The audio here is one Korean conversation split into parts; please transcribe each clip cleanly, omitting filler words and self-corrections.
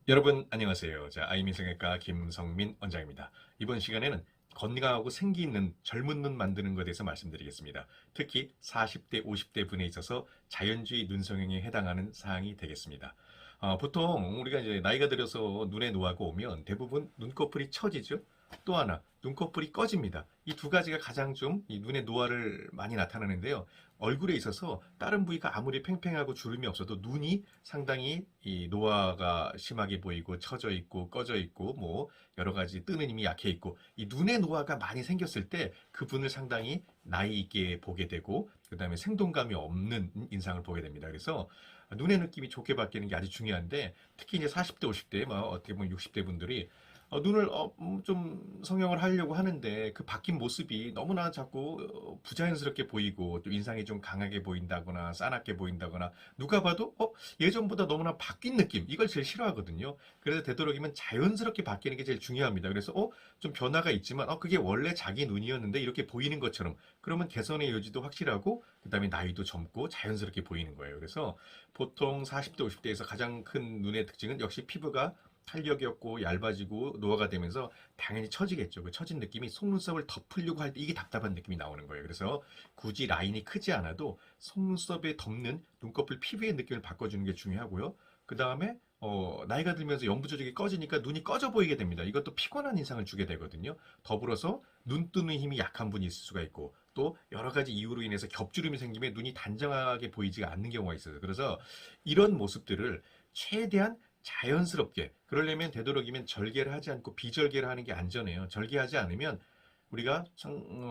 여러분 안녕하세요. 아이민성형외과 김성민 원장입니다. 이번 시간에는 건강하고 생기 있는 젊은 눈 만드는 것에 대해서 말씀드리겠습니다. 특히 40대, 50대 분에 있어서 자연주의 눈성형에 해당하는 사항이 되겠습니다. 보통 우리가 이제 나이가 들어서 눈에 노화가 오면 대부분 눈꺼풀이 처지죠. 또 하나, 눈꺼풀이 꺼집니다. 이 두 가지가 가장 좀 이 눈의 노화를 많이 나타나는데요. 얼굴에 있어서 다른 부위가 아무리 팽팽하고 주름이 없어도 눈이 상당히 이 노화가 심하게 보이고 처져 있고 꺼져 있고 뭐 여러 가지 뜨는 힘이 약해 있고 이 눈의 노화가 많이 생겼을 때 그분을 상당히 나이 있게 보게 되고 그다음에 생동감이 없는 인상을 보게 됩니다. 그래서 눈의 느낌이 좋게 바뀌는 게 아주 중요한데 특히 이제 40대, 50대, 뭐 어떻게 보면 60대 분들이 눈을 좀 성형을 하려고 하는데 그 바뀐 모습이 너무나 자꾸 부자연스럽게 보이고 또 인상이 좀 강하게 보인다거나 싸납게 보인다거나 누가 봐도 예전보다 너무나 바뀐 느낌 이걸 제일 싫어하거든요. 그래서 되도록이면 자연스럽게 바뀌는 게 제일 중요합니다. 그래서 좀 변화가 있지만 그게 원래 자기 눈이었는데 이렇게 보이는 것처럼 그러면 개선의 여지도 확실하고 그다음에 나이도 젊고 자연스럽게 보이는 거예요. 그래서 보통 40대 50대에서 가장 큰 눈의 특징은 역시 피부가 탄력이 없고 얇아지고 노화가 되면서 당연히 처지겠죠. 그 처진 느낌이 속눈썹을 덮으려고 할 때 이게 답답한 느낌이 나오는 거예요. 그래서 굳이 라인이 크지 않아도 속눈썹에 덮는 눈꺼풀 피부의 느낌을 바꿔주는 게 중요하고요. 그 다음에 나이가 들면서 영부 조직이 꺼지니까 눈이 꺼져 보이게 됩니다. 이것도 피곤한 인상을 주게 되거든요. 더불어서 눈 뜨는 힘이 약한 분이 있을 수가 있고 또 여러 가지 이유로 인해서 겹주름이 생기면 눈이 단정하게 보이지가 않는 경우가 있어요. 그래서 이런 모습들을 최대한 자연스럽게 그러려면 되도록이면 절개를 하지 않고 비절개를 하는 게 안전해요. 절개하지 않으면 우리가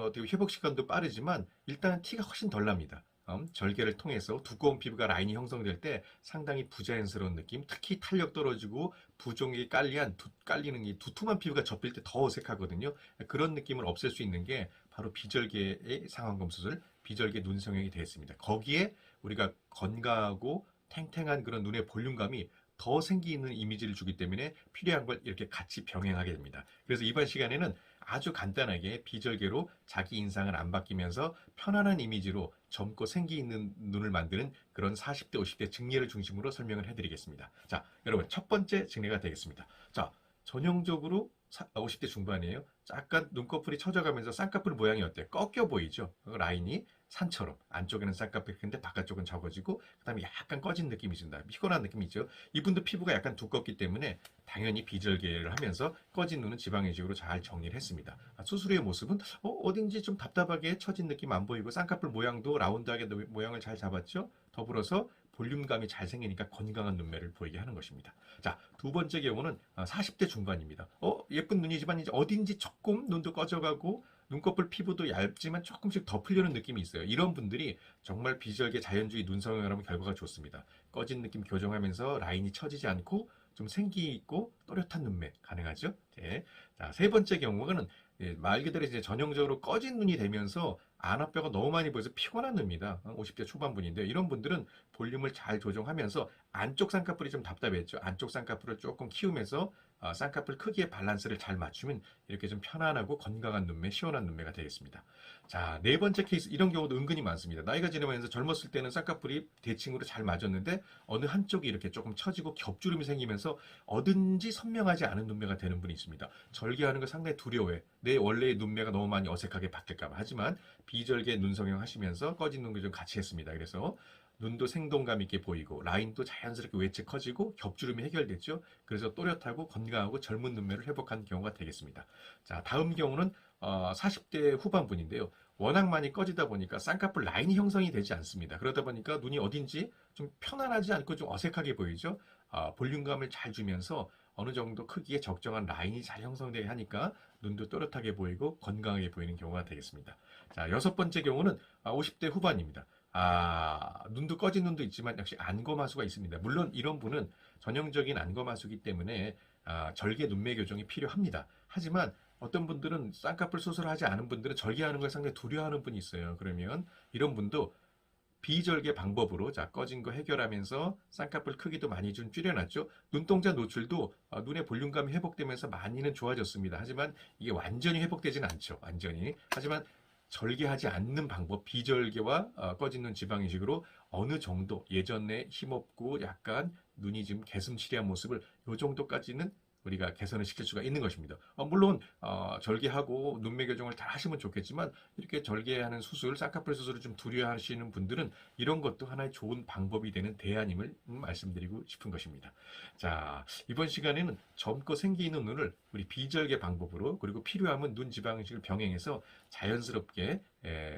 어떻게 회복 시간도 빠르지만 일단 티가 훨씬 덜 납니다. 절개를 통해서 두꺼운 피부가 라인이 형성될 때 상당히 부자연스러운 느낌, 특히 탄력 떨어지고 부종이 깔리는 이 두툼한 피부가 접힐 때 더 어색하거든요. 그런 느낌을 없앨 수 있는 게 바로 비절개의 상안검 수술, 비절개 눈성형이 되었습니다. 거기에 우리가 건강하고 탱탱한 그런 눈의 볼륨감이 더 생기 있는 이미지를 주기 때문에 필요한 걸 이렇게 같이 병행하게 됩니다. 그래서 이번 시간에는 아주 간단하게 비절개로 자기 인상을 안 바뀌면서 편안한 이미지로 젊고 생기 있는 눈을 만드는 그런 40대, 50대 증례를 중심으로 설명을 해드리겠습니다. 자, 여러분 첫 번째 증례가 되겠습니다. 자, 전형적으로 50대 중반이에요. 약간 눈꺼풀이 처져가면서 쌍꺼풀 모양이 어때요? 꺾여 보이죠? 라인이 산처럼 안쪽에는 쌍꺼풀이 큰데 바깥쪽은 적어지고 그다음에 약간 꺼진 느낌이 든다. 피곤한 느낌이죠. 이분도 피부가 약간 두껍기 때문에 당연히 비절개를 하면서 꺼진 눈은 지방이식으로 잘 정리를 했습니다. 수술 후의 모습은 어딘지 좀 답답하게 처진 느낌 안 보이고 쌍꺼풀 모양도 라운드하게 모양을 잘 잡았죠. 더불어서 볼륨감이 잘 생기니까 건강한 눈매를 보이게 하는 것입니다. 자, 두 번째 경우는 40대 중반입니다. 예쁜 눈이지만 이제 어딘지 조금 눈도 꺼져가고 눈꺼풀 피부도 얇지만 조금씩 덮으려는 느낌이 있어요. 이런 분들이 정말 비절개 자연주의 눈성형을 하면 결과가 좋습니다. 꺼진 느낌 교정하면서 라인이 처지지 않고 좀 생기 있고 또렷한 눈매 가능하죠. 네. 자, 세 번째 경우는 말 그대로 이제 전형적으로 꺼진 눈이 되면서 안압뼈가 너무 많이 보여서 피곤한 눈입니다. 50대 초반분인데 이런 분들은 볼륨을 잘 조정하면서 안쪽 쌍꺼풀이 좀 답답했죠. 안쪽 쌍꺼풀을 조금 키우면서 쌍꺼풀 크기의 밸런스를 잘 맞추면 이렇게 좀 편안하고 건강한 눈매, 시원한 눈매가 되겠습니다. 자, 네 번째 케이스 이런 경우도 은근히 많습니다. 나이가 지나면서 젊었을 때는 쌍꺼풀이 대칭으로 잘 맞았는데 어느 한쪽이 이렇게 조금 처지고 겹주름이 생기면서 어딘지 선명하지 않은 눈매가 되는 분이 있습니다. 절개하는 걸 상당히 두려워해. 내 원래의 눈매가 너무 많이 어색하게 바뀔까봐. 하지만 비절개 눈성형 하시면서 꺼진 눈도 좀 같이 했습니다. 그래서 눈도 생동감 있게 보이고 라인도 자연스럽게 외측 커지고 겹주름이 해결됐죠. 그래서 또렷하고 건강하고 젊은 눈매를 회복한 경우가 되겠습니다. 자, 다음 경우는 40대 후반분인데요. 워낙 많이 꺼지다 보니까 쌍꺼풀 라인이 형성이 되지 않습니다. 그러다 보니까 눈이 어딘지 좀 편안하지 않고 좀 어색하게 보이죠. 볼륨감을 잘 주면서 어느 정도 크기의 적정한 라인이 잘 형성되게 하니까 눈도 또렷하게 보이고 건강하게 보이는 경우가 되겠습니다. 자, 여섯 번째 경우는 50대 후반입니다. 눈도 꺼진 눈도 있지만 역시 안검하수가 있습니다. 물론 이런 분은 전형적인 안검하수기 때문에 절개 눈매 교정이 필요합니다. 하지만 어떤 분들은 쌍꺼풀 수술을 하지 않은 분들은 절개하는 걸 상당히 두려워하는 분이 있어요. 그러면 이런 분도 비절개 방법으로 꺼진 거 해결하면서 쌍꺼풀 크기도 많이 좀 줄여놨죠. 눈동자 노출도 눈의 볼륨감이 회복되면서 많이는 좋아졌습니다. 하지만 이게 완전히 회복되지는 않죠. 완전히. 하지만 절개하지 않는 방법, 비절개와 꺼진 눈 지방 이식으로 어느 정도 예전에 힘없고 약간 눈이 지금 개슴츠레한 모습을 요 정도까지는 우리가 개선을 시킬 수가 있는 것입니다. 물론 절개하고 눈매 교정을 잘 하시면 좋겠지만 이렇게 절개하는 수술, 쌍꺼풀 수술을 좀 두려워하시는 분들은 이런 것도 하나의 좋은 방법이 되는 대안임을 말씀드리고 싶은 것입니다. 자, 이번 시간에는 젊고 생기 있는 눈을 우리 비절개 방법으로 그리고 필요하면 눈 지방식을 병행해서 자연스럽게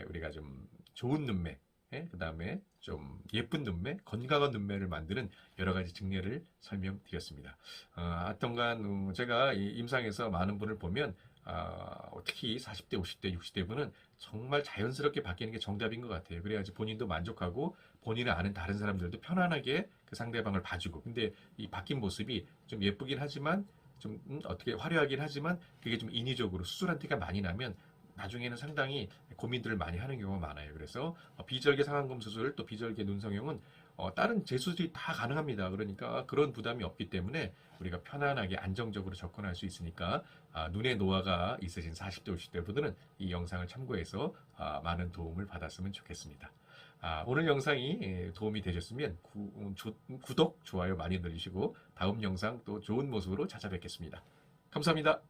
우리가 좀 좋은 눈매, 그 다음에 좀 예쁜 눈매, 건강한 눈매를 만드는 여러 가지 증례를 설명드렸습니다. 하여튼간 제가 이 임상에서 많은 분을 보면 특히 40대, 50대, 60대 분은 정말 자연스럽게 바뀌는 게 정답인 것 같아요. 그래야지 본인도 만족하고 본인을 아는 다른 사람들도 편안하게 그 상대방을 봐주고. 근데 이 바뀐 모습이 좀 예쁘긴 하지만 좀 어떻게 화려하긴 하지만 그게 좀 인위적으로 수술한 티가 많이 나면 나중에는 상당히 고민들을 많이 하는 경우가 많아요. 그래서 비절개 상안검 수술 또 비절개 눈성형은 다른 재수술이 다 가능합니다. 그러니까 그런 부담이 없기 때문에 우리가 편안하게 안정적으로 접근할 수 있으니까 눈의 노화가 있으신 40대, 50대 분들은 이 영상을 참고해서 많은 도움을 받았으면 좋겠습니다. 오늘 영상이 도움이 되셨으면 구독, 좋아요 많이 눌러주시고 다음 영상 또 좋은 모습으로 찾아뵙겠습니다. 감사합니다.